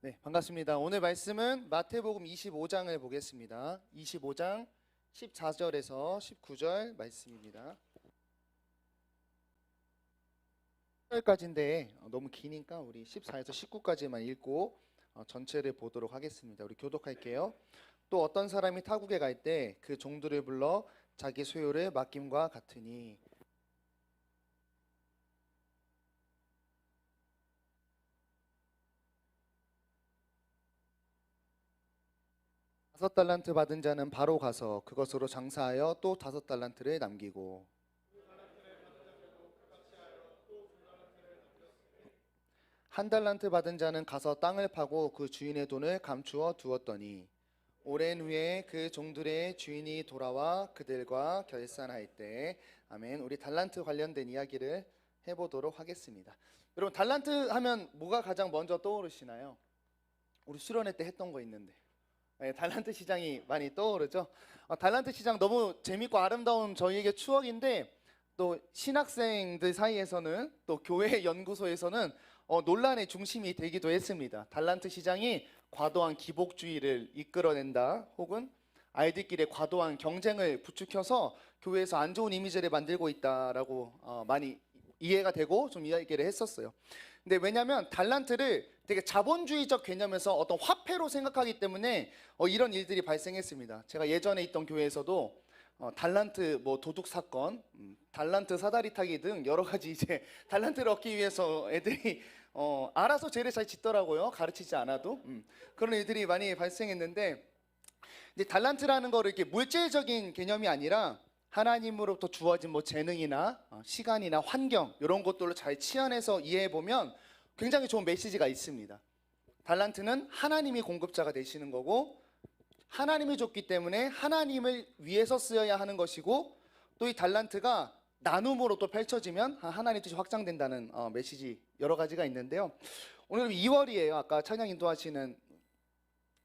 네, 반갑습니다. 오늘 말씀은 마태복음 25장을 보겠습니다. 25장 14절에서 19절 말씀입니다. 10절까지인데 너무 기니까 우리 14에서 19까지만 읽고 전체를 보도록 하겠습니다. 우리 교독할게요. 또 어떤 사람이 타국에 갈 때 그 종들을 불러 자기 소유를 맡김과 같으니 다섯 달란트 받은 자는 바로 가서 그것으로 장사하여 또 다섯 달란트를 남기고 한 달란트 받은 자는 가서 땅을 파고 그 주인의 돈을 감추어 두었더니 오랜 후에 그 종들의 주인이 돌아와 그들과 결산할 때 아멘. 우리 달란트 관련된 이야기를 해보도록 하겠습니다. 여러분, 달란트 하면 뭐가 가장 먼저 떠오르시나요? 우리 수련회 때 했던 거 있는데 네, 달란트 시장이 많이 떠오르죠. 달란트 시장 너무 재밌고 아름다운 저희에게 추억인데 또 신학생들 사이에서는 또 교회 연구소에서는 논란의 중심이 되기도 했습니다. 달란트 시장이 과도한 기복주의를 이끌어낸다 혹은 아이들끼리 과도한 경쟁을 부추겨서 교회에서 안 좋은 이미지를 만들고 있다라고 많이 이해가 되고 좀 이야기를 했었어요. 근데 왜냐하면 달란트를 되게 자본주의적 개념에서 어떤 화폐로 생각하기 때문에 이런 일들이 발생했습니다. 제가 예전에 있던 교회에서도 달란트 뭐 도둑 사건, 달란트 사다리 타기 등 여러 가지 이제 달란트를 얻기 위해서 애들이 알아서 죄를 잘 짓더라고요. 가르치지 않아도 그런 일들이 많이 발생했는데, 이제 달란트라는 거를 이렇게 물질적인 개념이 아니라 하나님으로부터 주어진 뭐 재능이나 시간이나 환경 이런 것들로 잘 치환해서 이해해 보면 굉장히 좋은 메시지가 있습니다. 달란트는 하나님이 공급자가 되시는 거고 하나님이 줬기 때문에 하나님을 위해서 쓰여야 하는 것이고 또 이 달란트가 나눔으로 또 펼쳐지면 하나님 뜻이 확장된다는 메시지 여러 가지가 있는데요. 오늘 2월이에요. 아까 찬양 인도하시는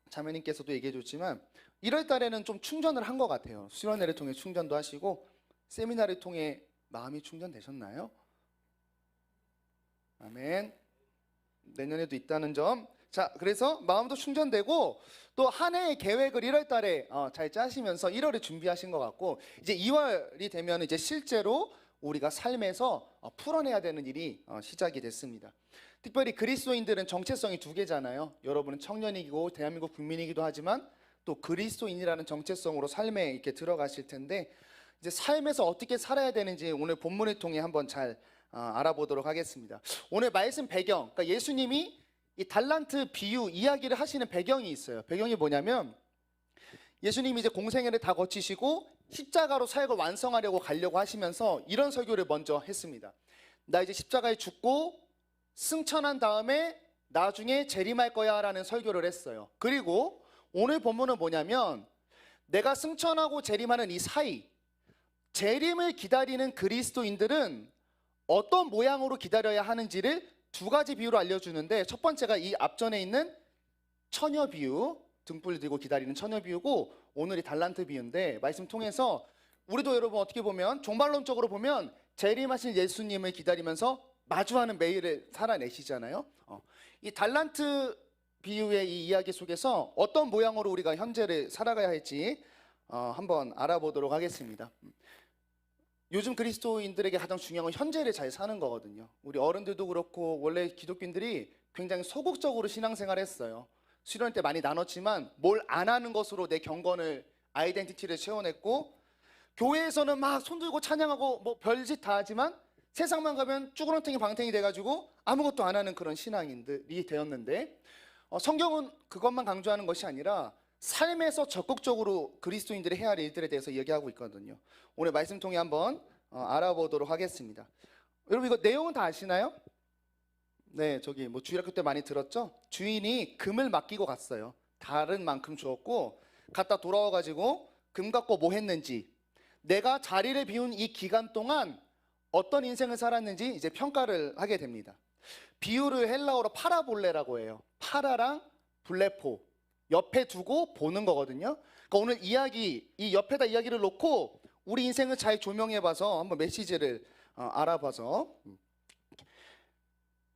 자매님께서도 얘기해 줬지만 1월 달에는 좀 충전을 한 것 같아요. 수련회를 통해 충전도 하시고 세미나를 통해 마음이 충전되셨나요? 아멘. 내년에도 있다는 점. 자, 그래서 마음도 충전되고 또 한 해의 계획을 1월 달에 잘 짜시면서 1월에 준비하신 것 같고 이제 2월이 되면 이제 실제로 우리가 삶에서 풀어내야 되는 일이 시작이 됐습니다. 특별히 그리스도인들은 정체성이 두 개잖아요. 여러분은 청년이고 대한민국 국민이기도 하지만 또 그리스도인이라는 정체성으로 삶에 이렇게 들어가실 텐데 이제 삶에서 어떻게 살아야 되는지 오늘 본문을 통해 한번 잘 알아보도록 하겠습니다. 오늘 말씀 배경, 그러니까 예수님이 이 달란트 비유 이야기를 하시는 배경이 있어요. 배경이 뭐냐면 예수님이 이제 공생애를 다 거치시고 십자가로 사역을 완성하려고 가려고 하시면서 이런 설교를 먼저 했습니다. 나 이제 십자가에 죽고 승천한 다음에 나중에 재림할 거야 라는 설교를 했어요. 그리고 오늘 본문은 뭐냐면 내가 승천하고 재림하는 이 사이 재림을 기다리는 그리스도인들은 어떤 모양으로 기다려야 하는지를 두 가지 비유로 알려주는데 첫 번째가 이 앞전에 있는 처녀 비유, 등불 들고 기다리는 처녀 비유고 오늘이 달란트 비유인데 말씀 통해서 우리도 여러분 어떻게 보면 종말론적으로 보면 재림하신 예수님을 기다리면서 마주하는 매일을 살아내시잖아요. 이 달란트 비유의 이 이야기 속에서 어떤 모양으로 우리가 현재를 살아가야 할지 한번 알아보도록 하겠습니다. 요즘 그리스도인들에게 가장 중요한 건 현재를 잘 사는 거거든요. 우리 어른들도 그렇고 원래 기독교인들이 굉장히 소극적으로 신앙생활을 했어요. 수련 때 많이 나눴지만 뭘 안 하는 것으로 내 경건을 아이덴티티를 채워냈고 교회에서는 막 손들고 찬양하고 뭐 별짓 다 하지만 세상만 가면 쭈그렁탱이 방탱이 돼가지고 아무것도 안 하는 그런 신앙인들이 되었는데 성경은 그것만 강조하는 것이 아니라 삶에서 적극적으로 그리스도인들이 해야 할 일들에 대해서 얘기하고 있거든요. 오늘 말씀 통해 한번 알아보도록 하겠습니다. 여러분 이거 내용은 다 아시나요? 네, 저기 뭐 주일학교 때 많이 들었죠? 주인이 금을 맡기고 갔어요. 다른 만큼 주었고 갔다 돌아와가지고 금 갖고 뭐 했는지 내가 자리를 비운 이 기간 동안 어떤 인생을 살았는지 이제 평가를 하게 됩니다. 비유를 헬라어로 파라볼레라고 해요. 파라랑 블레포 옆에 두고 보는 거거든요. 그러니까 오늘 이야기 이 옆에다 이야기를 놓고 우리 인생을 잘 조명해봐서 한번 메시지를 알아봐서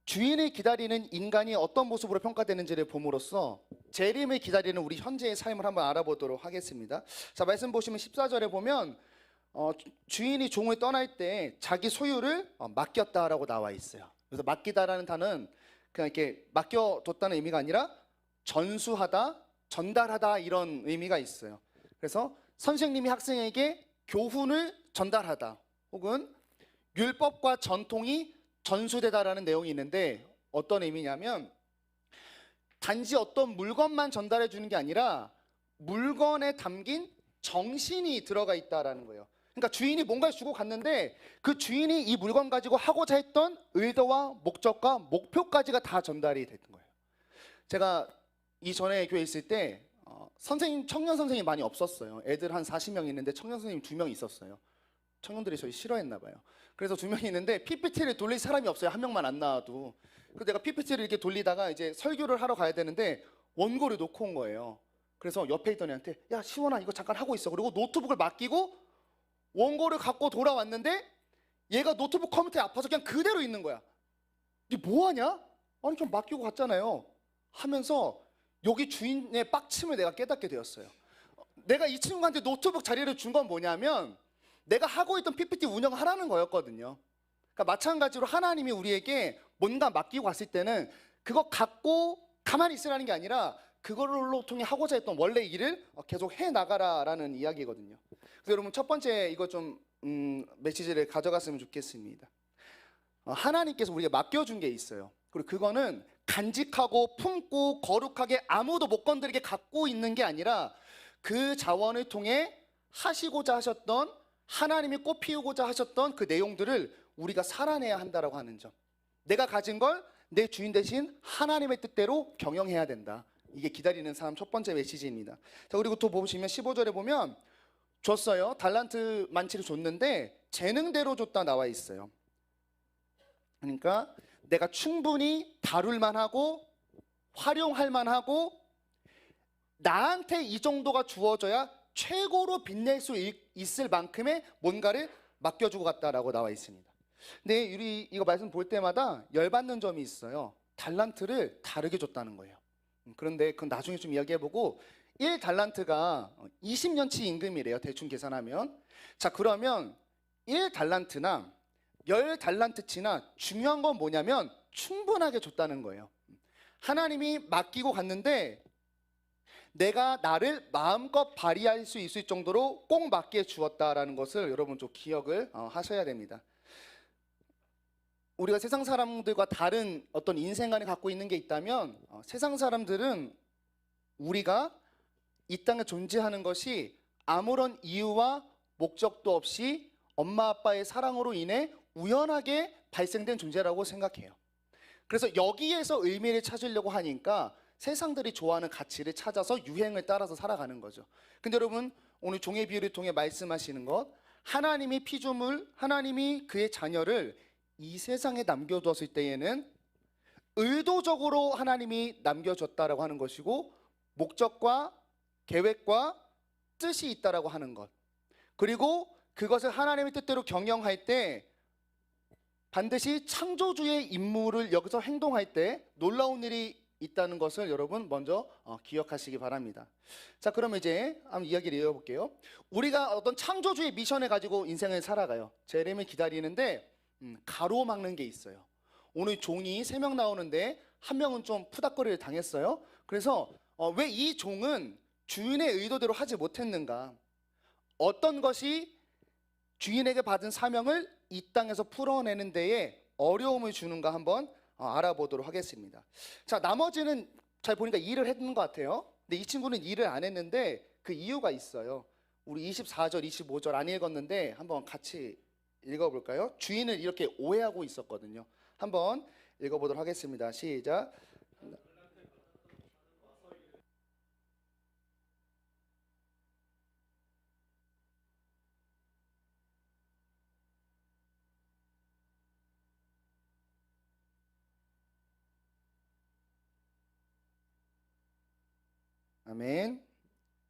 주인을 기다리는 인간이 어떤 모습으로 평가되는지를 봄으로써 재림을 기다리는 우리 현재의 삶을 한번 알아보도록 하겠습니다. 자, 말씀 보시면 14절에 보면 주인이 종을 떠날 때 자기 소유를 맡겼다라고 나와 있어요. 그래서 맡기다라는 단어는 그냥 이렇게 맡겨뒀다는 의미가 아니라 전수하다, 전달하다 이런 의미가 있어요. 그래서 선생님이 학생에게 교훈을 전달하다 혹은 율법과 전통이 전수되다라는 내용이 있는데 어떤 의미냐면 단지 어떤 물건만 전달해 주는 게 아니라 물건에 담긴 정신이 들어가 있다라는 거예요. 그러니까 주인이 뭔가를 주고 갔는데 그 주인이 이 물건 가지고 하고자 했던 의도와 목적과 목표까지가 다 전달이 됐던 거예요. 제가 이전에 교회에 있을 때 선생님, 청년 선생님이 많이 없었어요. 애들 한 40명 있는데 청년 선생님 2명 있었어요. 청년들이 저희 싫어했나 봐요. 그래서 2명이 있는데 PPT를 돌릴 사람이 없어요. 한 명만 안 나와도. 그래서 내가 PPT를 이렇게 돌리다가 이제 설교를 하러 가야 되는데 원고를 놓고 온 거예요. 그래서 옆에 있던 애한테 야 시원아 이거 잠깐 하고 있어. 그리고 노트북을 맡기고 원고를 갖고 돌아왔는데 얘가 노트북 컴퓨터에 아파서 그냥 그대로 있는 거야. 니 뭐하냐? 아니 좀 맡기고 갔잖아요. 하면서 여기 주인의 빡침을 내가 깨닫게 되었어요. 내가 이 친구한테 노트북 자리를 준 건 뭐냐면 내가 하고 있던 PPT 운영을 하라는 거였거든요. 그러니까 마찬가지로 하나님이 우리에게 뭔가 맡기고 갔을 때는 그거 갖고 가만히 있으라는 게 아니라 그걸로 통해 하고자 했던 원래 일을 계속 해나가라라는 이야기거든요. 그래서 여러분 첫 번째 이거 좀 메시지를 가져갔으면 좋겠습니다. 하나님께서 우리가 맡겨준 게 있어요. 그리고 그거는 간직하고 품고 거룩하게 아무도 못 건드리게 갖고 있는 게 아니라 그 자원을 통해 하시고자 하셨던 하나님이 꽃 피우고자 하셨던 그 내용들을 우리가 살아내야 한다라고 하는 점. 내가 가진 걸 내 주인 대신 하나님의 뜻대로 경영해야 된다. 이게 기다리는 사람 첫 번째 메시지입니다. 자, 그리고 또 보시면 15절에 보면 줬어요. 달란트 많지를 줬는데 재능대로 줬다 나와 있어요. 그러니까 내가 충분히 다룰 만하고 활용할 만하고 나한테 이 정도가 주어져야 최고로 빛낼 수 있을 만큼의 뭔가를 맡겨주고 갔다라고 나와 있습니다. 근데 우리 이거 말씀 볼 때마다 열받는 점이 있어요. 달란트를 다르게 줬다는 거예요. 그런데 그건 나중에 좀 이야기해보고 1달란트가 20년치 임금이래요. 대충 계산하면. 자, 그러면 1달란트나 10달란트치나 중요한 건 뭐냐면 충분하게 줬다는 거예요. 하나님이 맡기고 갔는데 내가 나를 마음껏 발휘할 수 있을 정도로 꼭 맡겨 주었다라는 것을 여러분 좀 기억을 하셔야 됩니다. 우리가 세상 사람들과 다른 어떤 인생관을 갖고 있는 게 있다면 세상 사람들은 우리가 이 땅에 존재하는 것이 아무런 이유와 목적도 없이 엄마 아빠의 사랑으로 인해 우연하게 발생된 존재라고 생각해요. 그래서 여기에서 의미를 찾으려고 하니까 세상들이 좋아하는 가치를 찾아서 유행을 따라서 살아가는 거죠. 근데 여러분 오늘 종의 비유를 통해 말씀하시는 것, 하나님이 피조물, 하나님이 그의 자녀를 이 세상에 남겨두었을 때에는 의도적으로 하나님이 남겨줬다라고 하는 것이고 목적과 계획과 뜻이 있다라고 하는 것, 그리고 그것을 하나님의 뜻대로 경영할 때 반드시 창조주의 임무를 여기서 행동할 때 놀라운 일이 있다는 것을 여러분 먼저 기억하시기 바랍니다. 자, 그럼 이제 한번 이야기를 이어볼게요. 우리가 어떤 창조주의 미션을 가지고 인생을 살아가요. 재림을 기다리는데 가로막는 게 있어요. 오늘 종이 3명 나오는데 한 명은 좀 푸닥거리를 당했어요. 그래서 왜 이 종은 주인의 의도대로 하지 못했는가? 어떤 것이 주인에게 받은 사명을 이 땅에서 풀어내는 데에 어려움을 주는가 한번 알아보도록 하겠습니다. 자, 나머지는 잘 보니까 일을 했는 것 같아요. 근데 이 친구는 일을 안 했는데 그 이유가 있어요. 우리 24절, 25절 안 읽었는데 한번 같이 읽어볼까요? 주인을 이렇게 오해하고 있었거든요. 한번 읽어보도록 하겠습니다. 시작. 아멘.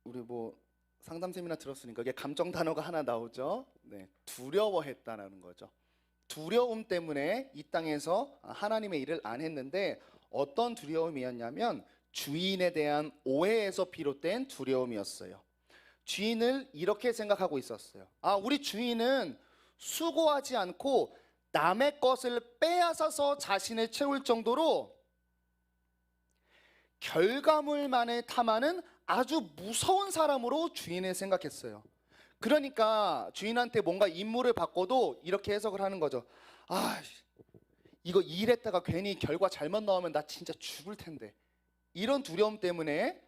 우리 뭐 상담 세미나 들었으니까 이게 감정 단어가 하나 나오죠. 네, 두려워했다라는 거죠. 두려움 때문에 이 땅에서 하나님의 일을 안 했는데 어떤 두려움이었냐면 주인에 대한 오해에서 비롯된 두려움이었어요. 주인을 이렇게 생각하고 있었어요. 우리 주인은 수고하지 않고 남의 것을 빼앗아서 자신을 채울 정도로 결과물만을 탐하는 아주 무서운 사람으로 주인을 생각했어요. 그러니까 주인한테 뭔가 임무를 바꿔도 이렇게 해석을 하는 거죠. 이거 일했다가 괜히 결과 잘못 나오면 나 진짜 죽을 텐데. 이런 두려움 때문에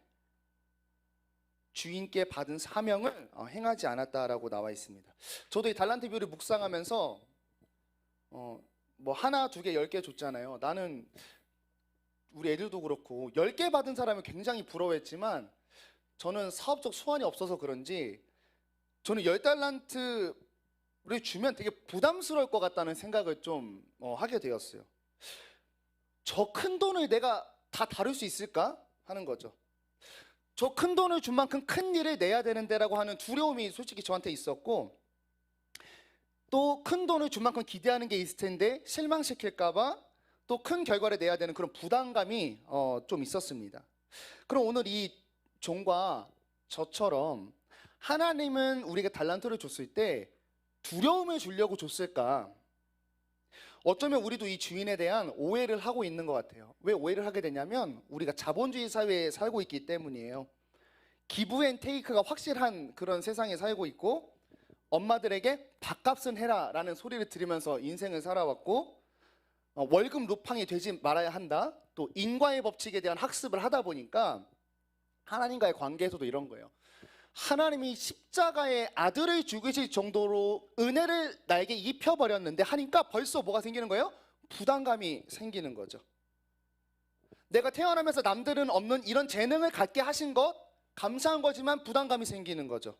주인께 받은 사명을 행하지 않았다라고 나와 있습니다. 저도 이 달란트 비유를 묵상하면서 뭐 하나, 두 개, 10개 줬잖아요. 나는 우리 애들도 그렇고 10개 받은 사람은 굉장히 부러워했지만 저는 사업적 소원이 없어서 그런지 저는 10달란트를 주면 되게 부담스러울 것 같다는 생각을 좀 하게 되었어요. 저 큰 돈을 내가 다 다룰 수 있을까 하는 거죠. 저 큰 돈을 준 만큼 큰 일을 내야 되는데라고 하는 두려움이 솔직히 저한테 있었고, 또 큰 돈을 준 만큼 기대하는 게 있을 텐데 실망시킬까 봐 또 큰 결과를 내야 되는 그런 부담감이 좀 있었습니다. 그럼 오늘 이 종과 저처럼 하나님은 우리에게 달란트를 줬을 때 두려움을 주려고 줬을까? 어쩌면 우리도 이 주인에 대한 오해를 하고 있는 것 같아요. 왜 오해를 하게 되냐면 우리가 자본주의 사회에 살고 있기 때문이에요. 기브 앤 테이크가 확실한 그런 세상에 살고 있고, 엄마들에게 밥값은 해라 라는 소리를 들으면서 인생을 살아왔고, 월급 루팡이 되지 말아야 한다, 또 인과의 법칙에 대한 학습을 하다 보니까 하나님과의 관계에서도 이런 거예요. 하나님이 십자가의 아들을 죽이실 정도로 은혜를 나에게 입혀버렸는데 하니까 벌써 뭐가 생기는 거예요? 부담감이 생기는 거죠. 내가 태어나면서 남들은 없는 이런 재능을 갖게 하신 것 감사한 거지만 부담감이 생기는 거죠.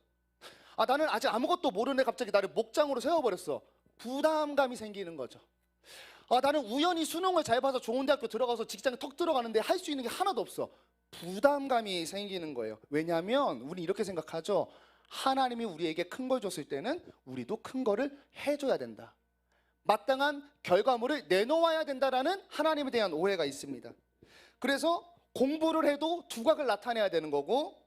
나는 아직 아무것도 모르는데 갑자기 나를 목장으로 세워버렸어. 부담감이 생기는 거죠. 나는 우연히 수능을 잘 봐서 좋은 대학교 들어가서 직장에 턱 들어가는데 할 수 있는 게 하나도 없어. 부담감이 생기는 거예요. 왜냐하면 우리 이렇게 생각하죠. 하나님이 우리에게 큰 걸 줬을 때는 우리도 큰 거를 해줘야 된다. 마땅한 결과물을 내놓아야 된다라는 하나님에 대한 오해가 있습니다. 그래서 공부를 해도 두각을 나타내야 되는 거고,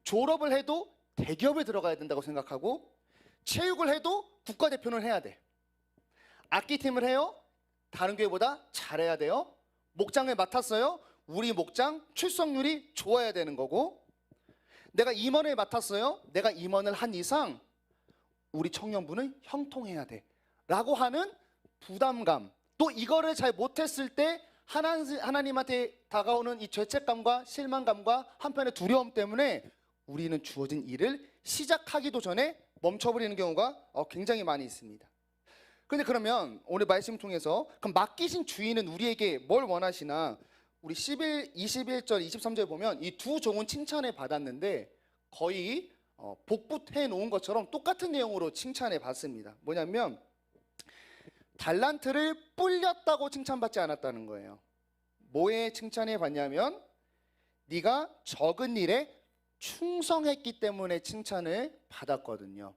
졸업을 해도 대기업에 들어가야 된다고 생각하고, 체육을 해도 국가대표는 해야 돼. 악기팀을 해요? 다른 교회보다 잘해야 돼요. 목장을 맡았어요? 우리 목장 출석률이 좋아야 되는 거고, 내가 임원을 맡았어요? 내가 임원을 한 이상 우리 청년부는 형통해야 돼 라고 하는 부담감, 또 이거를 잘 못했을 때 하나님한테 다가오는 이 죄책감과 실망감과 한편의 두려움 때문에 우리는 주어진 일을 시작하기도 전에 멈춰버리는 경우가 굉장히 많이 있습니다. 근데 그러면 오늘 말씀 통해서 그럼 맡기신 주인은 우리에게 뭘 원하시나? 우리 21절, 23절 보면 이 두 종은 칭찬을 받았는데 거의 복붙해 놓은 것처럼 똑같은 내용으로 칭찬을 받습니다. 뭐냐면 달란트를 불렸다고 칭찬받지 않았다는 거예요. 뭐에 칭찬을 받냐면 네가 적은 일에 충성했기 때문에 칭찬을 받았거든요.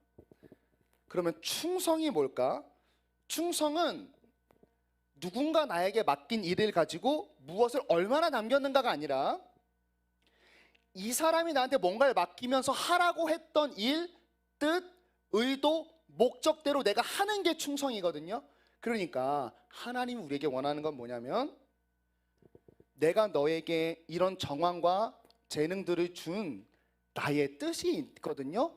그러면 충성이 뭘까? 충성은 누군가 나에게 맡긴 일을 가지고 무엇을 얼마나 남겼는가가 아니라 이 사람이 나한테 뭔가를 맡기면서 하라고 했던 일, 뜻, 의도, 목적대로 내가 하는 게 충성이거든요. 그러니까 하나님이 우리에게 원하는 건 뭐냐면 내가 너에게 이런 정황과 재능들을 준 나의 뜻이 있거든요.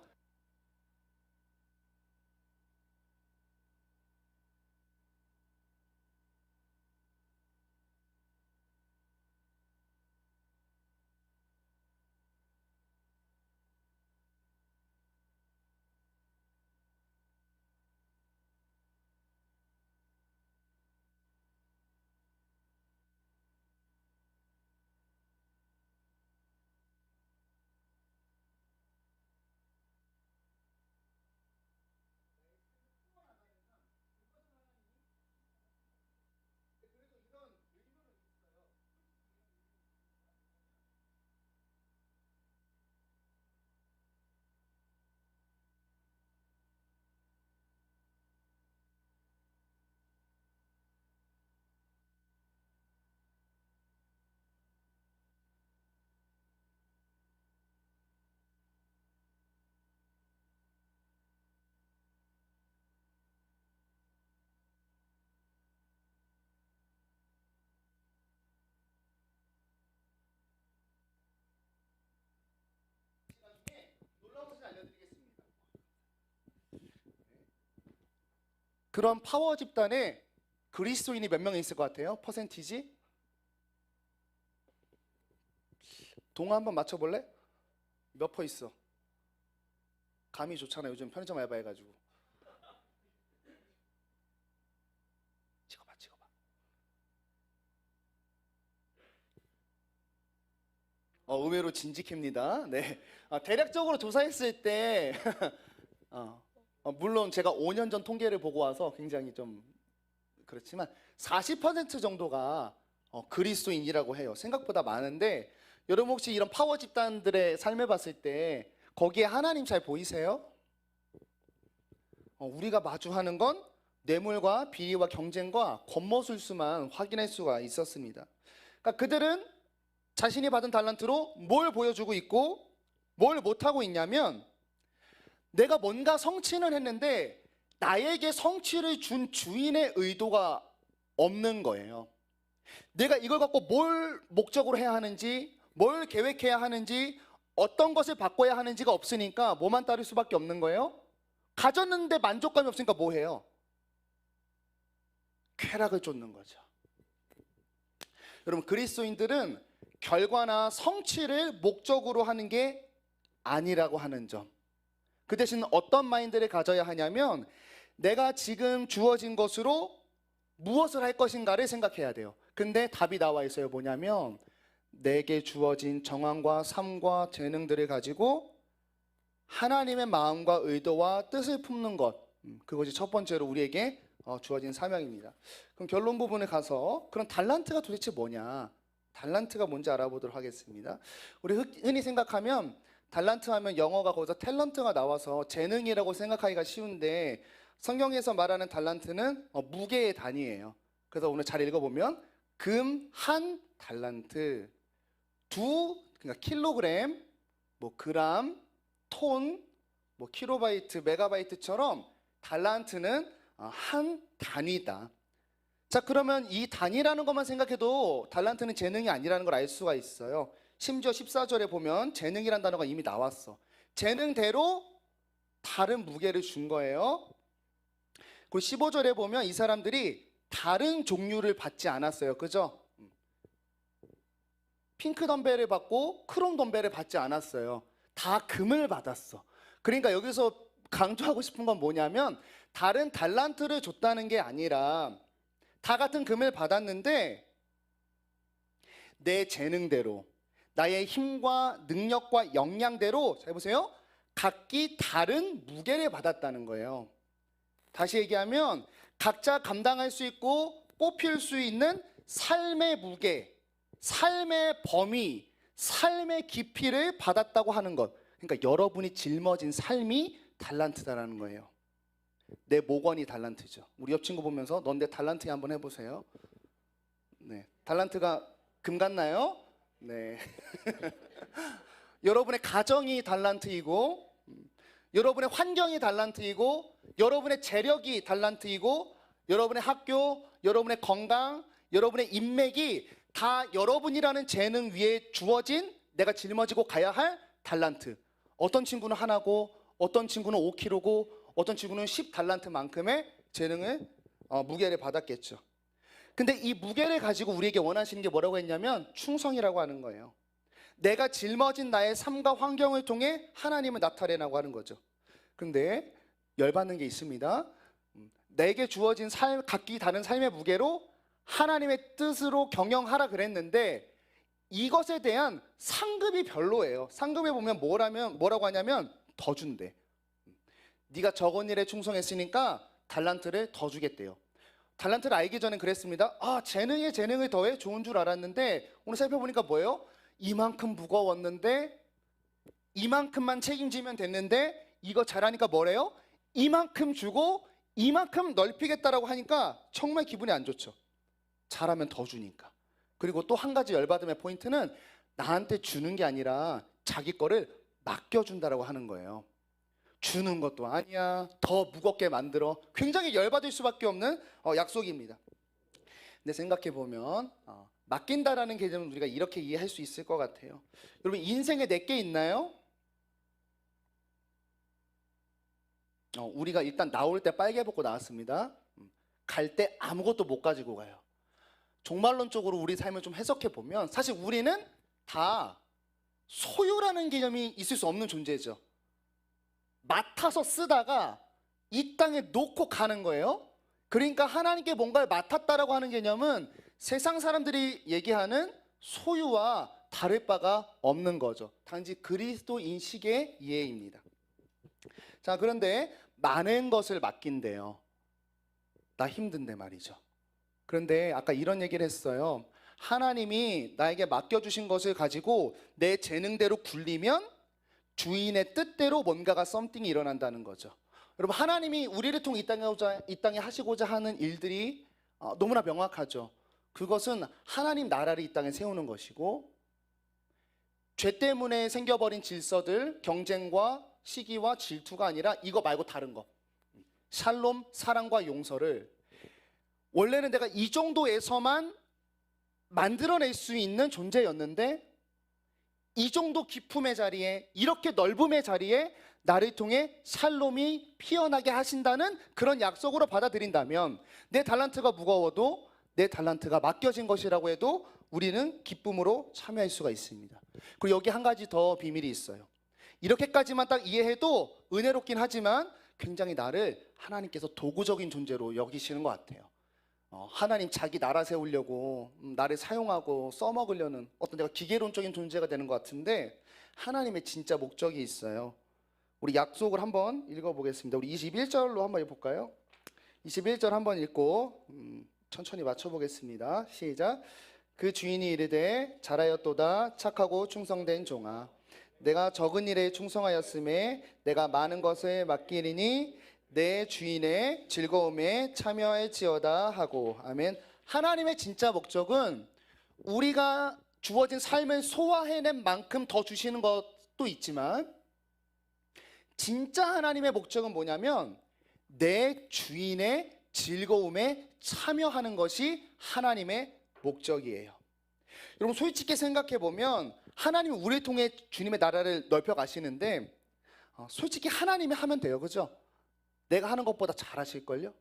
그런 파워 집단에 그리스도인이 몇 명 있을 것 같아요? 퍼센티지? 동화 한번 맞춰볼래? 몇 퍼 있어? 감이 좋잖아. 요즘 편의점 알바해가지고. 찍어봐, 찍어봐. 의외로 진직합니다. 네. 대략적으로 조사했을 때, 물론 제가 5년 전 통계를 보고 와서 굉장히 좀 그렇지만 40% 정도가 그리스도인이라고 해요. 생각보다 많은데 여러분 혹시 이런 파워 집단들의 삶을 봤을 때 거기에 하나님 잘 보이세요? 우리가 마주하는 건 뇌물과 비리와 경쟁과 겉모술수만 확인할 수가 있었습니다. 그러니까 그들은 자신이 받은 달란트로 뭘 보여주고 있고 뭘 못하고 있냐면 내가 뭔가 성취는 했는데 나에게 성취를 준 주인의 의도가 없는 거예요. 내가 이걸 갖고 뭘 목적으로 해야 하는지, 뭘 계획해야 하는지, 어떤 것을 바꿔야 하는지가 없으니까 뭐만 따를 수밖에 없는 거예요. 가졌는데 만족감이 없으니까 뭐 해요? 쾌락을 쫓는 거죠. 여러분, 그리스도인들은 결과나 성취를 목적으로 하는 게 아니라고 하는 점. 그 대신 어떤 마인드를 가져야 하냐면 내가 지금 주어진 것으로 무엇을 할 것인가를 생각해야 돼요. 근데 답이 나와 있어요. 뭐냐면 내게 주어진 정황과 삶과 재능들을 가지고 하나님의 마음과 의도와 뜻을 품는 것, 그것이 첫 번째로 우리에게 주어진 사명입니다. 그럼 결론 부분에 가서 그럼 달란트가 도대체 뭐냐, 달란트가 뭔지 알아보도록 하겠습니다. 우리 흔히 생각하면 달란트 하면 영어가 거기서 탤런트가 나와서 재능이라고 생각하기가 쉬운데 성경에서 말하는 달란트는 무게의 단위예요. 그래서 오늘 잘 읽어보면 금 한 달란트, 그러니까 킬로그램, 뭐 그람, 톤, 뭐 킬로바이트, 메가바이트처럼 달란트는 한 단위다. 자, 그러면 이 단위라는 것만 생각해도 달란트는 재능이 아니라는 걸 알 수가 있어요. 심지어 14절에 보면 재능이란 단어가 이미 나왔어. 재능대로 다른 무게를 준 거예요. 그리고 15절에 보면 이 사람들이 다른 종류를 받지 않았어요. 그죠? 핑크 덤벨을 받고 크롬 덤벨을 받지 않았어요. 다 금을 받았어. 그러니까 여기서 강조하고 싶은 건 뭐냐면 다른 달란트를 줬다는 게 아니라 다 같은 금을 받았는데 내 재능대로, 나의 힘과 능력과 역량대로, 잘 보세요, 각기 다른 무게를 받았다는 거예요. 다시 얘기하면 각자 감당할 수 있고 꼽힐 수 있는 삶의 무게, 삶의 범위, 삶의 깊이를 받았다고 하는 것. 그러니까 여러분이 짊어진 삶이 달란트다라는 거예요. 내 목원이 달란트죠. 우리 옆 친구 보면서 넌 내 달란트에 한번 해보세요. 네, 달란트가 금 같나요? 네. 여러분의 가정이 달란트이고, 여러분의 환경이 달란트이고, 여러분의 재력이 달란트이고, 여러분의 학교, 여러분의 건강, 여러분의 인맥이 다 여러분이라는 재능 위에 주어진 내가 짊어지고 가야 할 달란트. 어떤 친구는 하나고, 어떤 친구는 5kg고, 어떤 친구는 10달란트만큼의 재능을 무게를 받았겠죠. 근데 이 무게를 가지고 우리에게 원하시는 게 뭐라고 했냐면 충성이라고 하는 거예요. 내가 짊어진 나의 삶과 환경을 통해 하나님을 나타내라고 하는 거죠. 근데 열받는 게 있습니다. 내게 주어진 각기 다른 삶의 무게로 하나님의 뜻으로 경영하라 그랬는데 이것에 대한 상급이 별로예요. 상급에 보면 뭐라고 하냐면 더 준대. 네가 적은 일에 충성했으니까 달란트를 더 주겠대요. 달란트를 알기 전엔 그랬습니다. 재능에 재능을 더해 좋은 줄 알았는데 오늘 살펴보니까 뭐예요? 이만큼 무거웠는데 이만큼만 책임지면 됐는데 이거 잘하니까 뭐래요? 이만큼 주고 이만큼 넓히겠다라고 하니까 정말 기분이 안 좋죠. 잘하면 더 주니까. 그리고 또 한 가지 열받음의 포인트는 나한테 주는 게 아니라 자기 거를 맡겨준다라고 하는 거예요. 주는 것도 아니야, 더 무겁게 만들어. 굉장히 열받을 수밖에 없는 약속입니다. 근데 생각해보면 맡긴다라는 개념은 우리가 이렇게 이해할 수 있을 것 같아요. 여러분, 인생에 내게 있나요? 우리가 일단 나올 때 빨개 벗고 나왔습니다. 갈 때 아무것도 못 가지고 가요. 종말론적으로 우리 삶을 좀 해석해 보면 사실 우리는 다 소유라는 개념이 있을 수 없는 존재죠. 맡아서 쓰다가 이 땅에 놓고 가는 거예요. 그러니까 하나님께 뭔가를 맡았다라고 하는 개념은 세상 사람들이 얘기하는 소유와 다를 바가 없는 거죠. 단지 그리스도 인식의 이해입니다. 자, 그런데 많은 것을 맡긴대요. 나 힘든데 말이죠. 그런데 아까 이런 얘기를 했어요. 하나님이 나에게 맡겨주신 것을 가지고 내 재능대로 굴리면 주인의 뜻대로 뭔가가 썸띵이 일어난다는 거죠. 여러분, 하나님이 우리를 통해 이 땅에 하시고자 하는 일들이 너무나 명확하죠. 그것은 하나님 나라를 이 땅에 세우는 것이고, 죄 때문에 생겨버린 질서들, 경쟁과 시기와 질투가 아니라 이거 말고 다른 거, 샬롬, 사랑과 용서를 원래는 내가 이 정도에서만 만들어낼 수 있는 존재였는데, 이 정도 깊음의 자리에, 이렇게 넓음의 자리에 나를 통해 샬롬이 피어나게 하신다는 그런 약속으로 받아들인다면, 내 달란트가 무거워도 내 달란트가 맡겨진 것이라고 해도 우리는 기쁨으로 참여할 수가 있습니다. 그리고 여기 한 가지 더 비밀이 있어요. 이렇게까지만 딱 이해해도 은혜롭긴 하지만 굉장히 나를 하나님께서 도구적인 존재로 여기시는 것 같아요. 하나님 자기 나라 세우려고 나를 사용하고 써먹으려는 어떤 내가 기계론적인 존재가 되는 것 같은데, 하나님의 진짜 목적이 있어요. 우리 약속을 한번 읽어보겠습니다. 우리 21절로 한번 해볼까요? 21절 한번 읽고 천천히 맞춰보겠습니다. 시작. 그 주인이 이르되 잘하였도다 착하고 충성된 종아, 내가 적은 일에 충성하였음에 내가 많은 것을 맡기리니 내 주인의 즐거움에 참여할지어다 하고. 아멘. 하나님의 진짜 목적은 우리가 주어진 삶을 소화해낸 만큼 더 주시는 것도 있지만, 진짜 하나님의 목적은 뭐냐면 내 주인의 즐거움에 참여하는 것이 하나님의 목적이에요. 여러분, 솔직히 생각해 보면 하나님이 우리를 통해 주님의 나라를 넓혀 가시는데, 솔직히 하나님이 하면 돼요. 그죠? 내가 하는 것보다 잘하실걸요?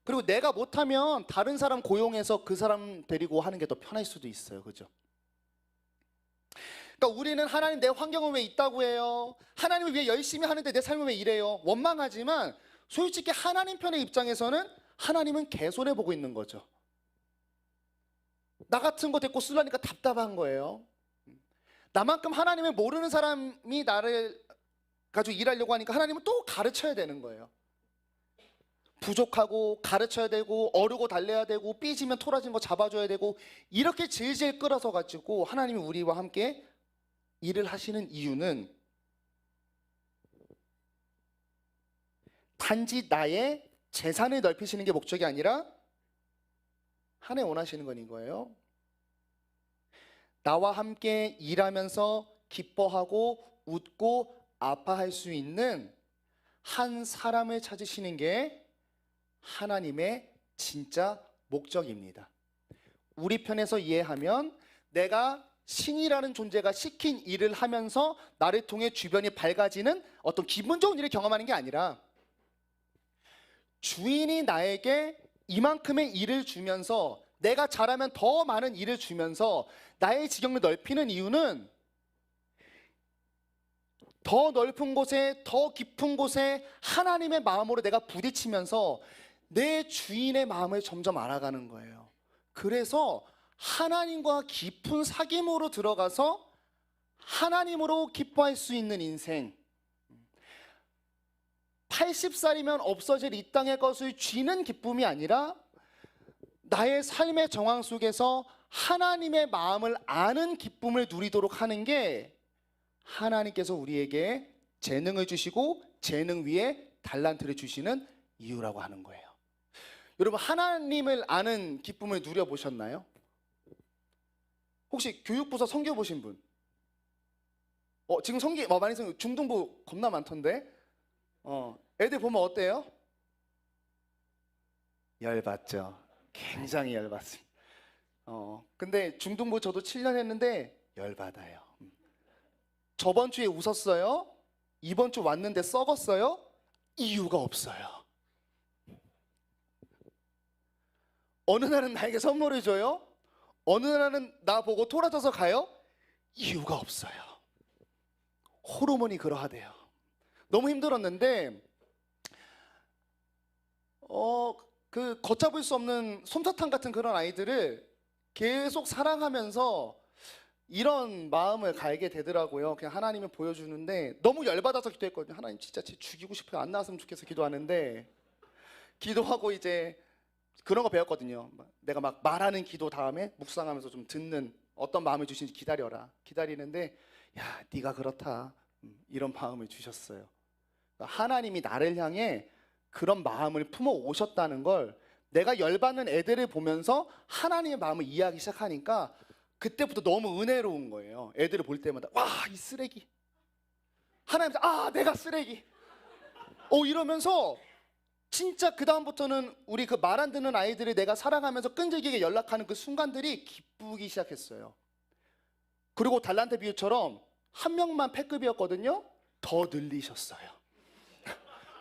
그리고 내가 못하면 다른 사람 고용해서 그 사람 데리고 하는 게 더 편할 수도 있어요. 그죠? 그러니까 우리는 하나님 내 환경은 왜 있다고 해요? 하나님을 위해 열심히 하는데 내 삶은 왜 이래요? 원망하지만 솔직히 하나님 편의 입장에서는 하나님은 개손해 보고 있는 거죠. 나 같은 거 데리고 쓰려니까 답답한 거예요. 나만큼 하나님을 모르는 사람이 나를 가지고 일하려고 하니까 하나님은 또 가르쳐야 되는 거예요. 부족하고 가르쳐야 되고, 어르고 달래야 되고, 삐지면 토라진 거 잡아줘야 되고, 이렇게 질질 끌어서 가지고 하나님이 우리와 함께 일을 하시는 이유는 단지 나의 재산을 넓히시는 게 목적이 아니라 하나님 원하시는 건 이거예요. 나와 함께 일하면서 기뻐하고 웃고 아파할 수 있는 한 사람을 찾으시는 게 하나님의 진짜 목적입니다. 우리 편에서 이해하면 내가 신이라는 존재가 시킨 일을 하면서 나를 통해 주변이 밝아지는 어떤 기분 좋은 일을 경험하는 게 아니라, 주인이 나에게 이만큼의 일을 주면서 내가 잘하면 더 많은 일을 주면서 나의 지경을 넓히는 이유는 더 넓은 곳에, 더 깊은 곳에 하나님의 마음으로 내가 부딪히면서 내 주인의 마음을 점점 알아가는 거예요. 그래서 하나님과 깊은 사귐으로 들어가서 하나님으로 기뻐할 수 있는 인생, 80살이면 없어질 이 땅의 것을 쥐는 기쁨이 아니라 나의 삶의 정황 속에서 하나님의 마음을 아는 기쁨을 누리도록 하는 게 하나님께서 우리에게 재능을 주시고 재능 위에 달란트를 주시는 이유라고 하는 거예요. 여러분, 하나님을 아는 기쁨을 누려보셨나요? 혹시 교육부서 성교 보신 분? 지금 성기 많이 중등부 겁나 많던데? 애들 보면 어때요? 열받죠. 굉장히 열받습니다. 근데 중등부 저도 7년 했는데 열받아요. 저번 주에 웃었어요? 이번 주 왔는데 썩었어요? 이유가 없어요. 어느 날은 나에게 선물을 줘요. 어느 날은 나 보고 토라져서 가요. 이유가 없어요. 호르몬이 그러하대요. 너무 힘들었는데 그 걷잡을 수 없는 솜사탕 같은 그런 아이들을 계속 사랑하면서 이런 마음을 갈게 되더라고요. 그냥 하나님이 보여주는데 너무 열받아서 기도했거든요. 하나님 진짜 쟤 죽이고 싶어요. 안 나왔으면 좋겠어 기도하는데, 기도하고 이제 그런 거 배웠거든요. 내가 막 말하는 기도 다음에 묵상하면서 좀 듣는, 어떤 마음을 주신지 기다려라. 기다리는데 야 네가 그렇다, 이런 마음을 주셨어요. 하나님이 나를 향해 그런 마음을 품어 오셨다는 걸 내가 열받는 애들을 보면서 하나님의 마음을 이해하기 시작하니까 그때부터 너무 은혜로운 거예요. 애들을 볼 때마다 와 이 쓰레기, 하나님 아 내가 쓰레기 이러면서 진짜 그 다음부터는 우리 그 말 안 듣는 아이들을 내가 사랑하면서 끈질기게 연락하는 그 순간들이 기쁘기 시작했어요. 그리고 달란트 비유처럼 한 명만 패급이었거든요. 더 늘리셨어요.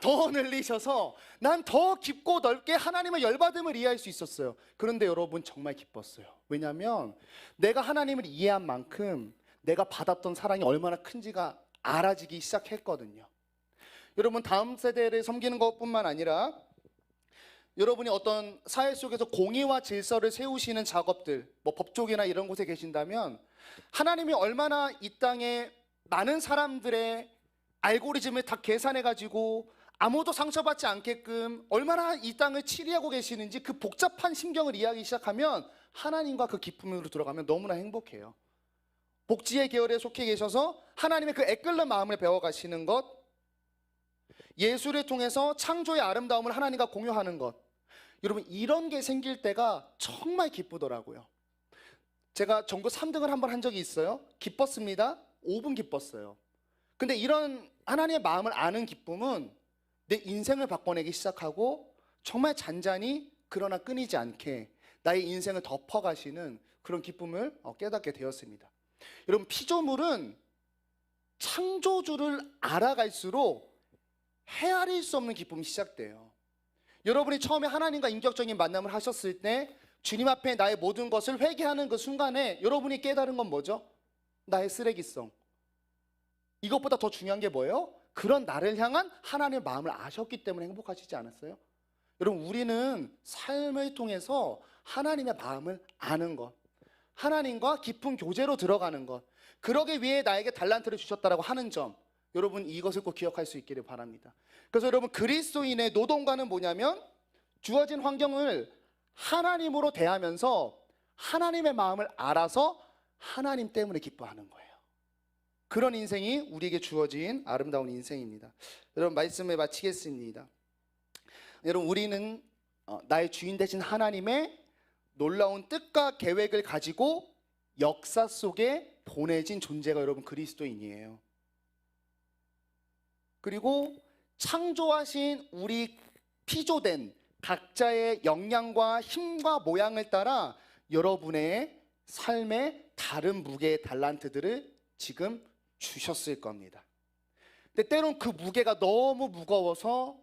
더 늘리셔서 난 더 깊고 넓게 하나님의 열받음을 이해할 수 있었어요. 그런데 여러분 정말 기뻤어요. 왜냐하면 내가 하나님을 이해한 만큼 내가 받았던 사랑이 얼마나 큰지가 알아지기 시작했거든요. 여러분 다음 세대를 섬기는 것뿐만 아니라 여러분이 어떤 사회 속에서 공의와 질서를 세우시는 작업들, 뭐 법조계나 이런 곳에 계신다면 하나님이 얼마나 이 땅에 많은 사람들의 알고리즘을 다 계산해가지고 아무도 상처받지 않게끔 얼마나 이 땅을 치리하고 계시는지 그 복잡한 심경을 이해하기 시작하면 하나님과 그 기쁨으로 들어가면 너무나 행복해요. 복지의 계열에 속해 계셔서 하나님의 그 애끓는 마음을 배워가시는 것, 예술을 통해서 창조의 아름다움을 하나님과 공유하는 것, 여러분 이런 게 생길 때가 정말 기쁘더라고요. 제가 전교 3등을 한번 한 적이 있어요. 기뻤습니다. 5분 기뻤어요. 근데 이런 하나님의 마음을 아는 기쁨은 내 인생을 바꿔내기 시작하고 정말 잔잔히 그러나 끊이지 않게 나의 인생을 덮어가시는 그런 기쁨을 깨닫게 되었습니다. 여러분 피조물은 창조주를 알아갈수록 헤아릴 수 없는 기쁨이 시작돼요. 여러분이 처음에 하나님과 인격적인 만남을 하셨을 때 주님 앞에 나의 모든 것을 회개하는 그 순간에 여러분이 깨달은 건 뭐죠? 나의 쓰레기성. 이것보다 더 중요한 게 뭐예요? 그런 나를 향한 하나님의 마음을 아셨기 때문에 행복하시지 않았어요? 여러분 우리는 삶을 통해서 하나님의 마음을 아는 것, 하나님과 깊은 교제로 들어가는 것, 그러기 위해 나에게 달란트를 주셨다라고 하는 점, 여러분 이것을 꼭 기억할 수 있기를 바랍니다. 그래서 여러분 그리스도인의 노동과는 뭐냐면 주어진 환경을 하나님으로 대하면서 하나님의 마음을 알아서 하나님 때문에 기뻐하는 거예요. 그런 인생이 우리에게 주어진 아름다운 인생입니다. 여러분 말씀을 마치겠습니다. 여러분 우리는 나의 주인 되신 하나님의 놀라운 뜻과 계획을 가지고 역사 속에 보내진 존재가 여러분 그리스도인이에요. 그리고 창조하신 우리 피조된 각자의 역량과 힘과 모양을 따라 여러분의 삶에 다른 무게의 달란트들을 지금 주셨을 겁니다. 근데 때론 그 무게가 너무 무거워서,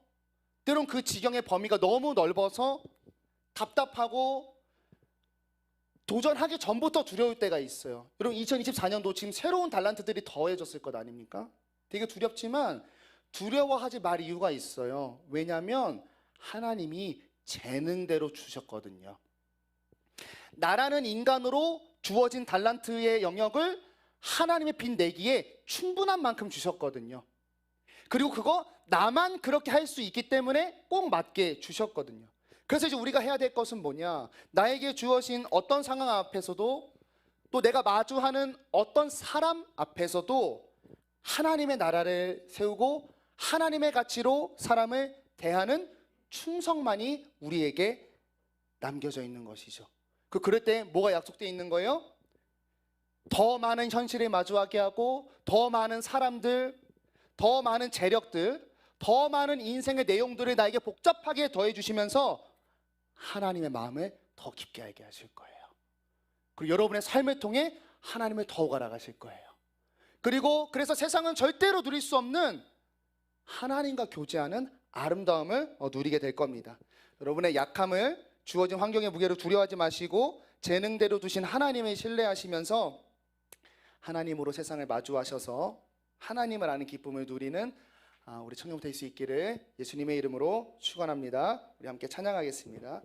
때론 그 지경의 범위가 너무 넓어서 답답하고 도전하기 전부터 두려울 때가 있어요. 여러분 2024년도 지금 새로운 달란트들이 더해졌을 것 아닙니까? 되게 두렵지만 두려워하지 말 이유가 있어요. 왜냐하면 하나님이 재능대로 주셨거든요. 나라는 인간으로 주어진 달란트의 영역을 하나님의 빚 내기에 충분한 만큼 주셨거든요. 그리고 그거 나만 그렇게 할 수 있기 때문에 꼭 맞게 주셨거든요. 그래서 이제 우리가 해야 될 것은 뭐냐, 나에게 주어진 어떤 상황 앞에서도 또 내가 마주하는 어떤 사람 앞에서도 하나님의 나라를 세우고 하나님의 가치로 사람을 대하는 충성만이 우리에게 남겨져 있는 것이죠. 그럴 때 뭐가 약속되어 있는 거예요? 더 많은 현실을 마주하게 하고 더 많은 사람들, 더 많은 재력들, 더 많은 인생의 내용들을 나에게 복잡하게 더해 주시면서 하나님의 마음을 더 깊게 알게 하실 거예요. 그리고 여러분의 삶을 통해 하나님을 더욱 알아가실 거예요. 그리고 그래서 세상은 절대로 누릴 수 없는 하나님과 교제하는 아름다움을 누리게 될 겁니다. 여러분의 약함을 주어진 환경의 무게를 두려워하지 마시고 재능대로 두신 하나님을 신뢰하시면서 하나님으로 세상을 마주하셔서 하나님을 아는 기쁨을 누리는 우리 청년부터 될 수 있기를 예수님의 이름으로 축원합니다. 우리 함께 찬양하겠습니다.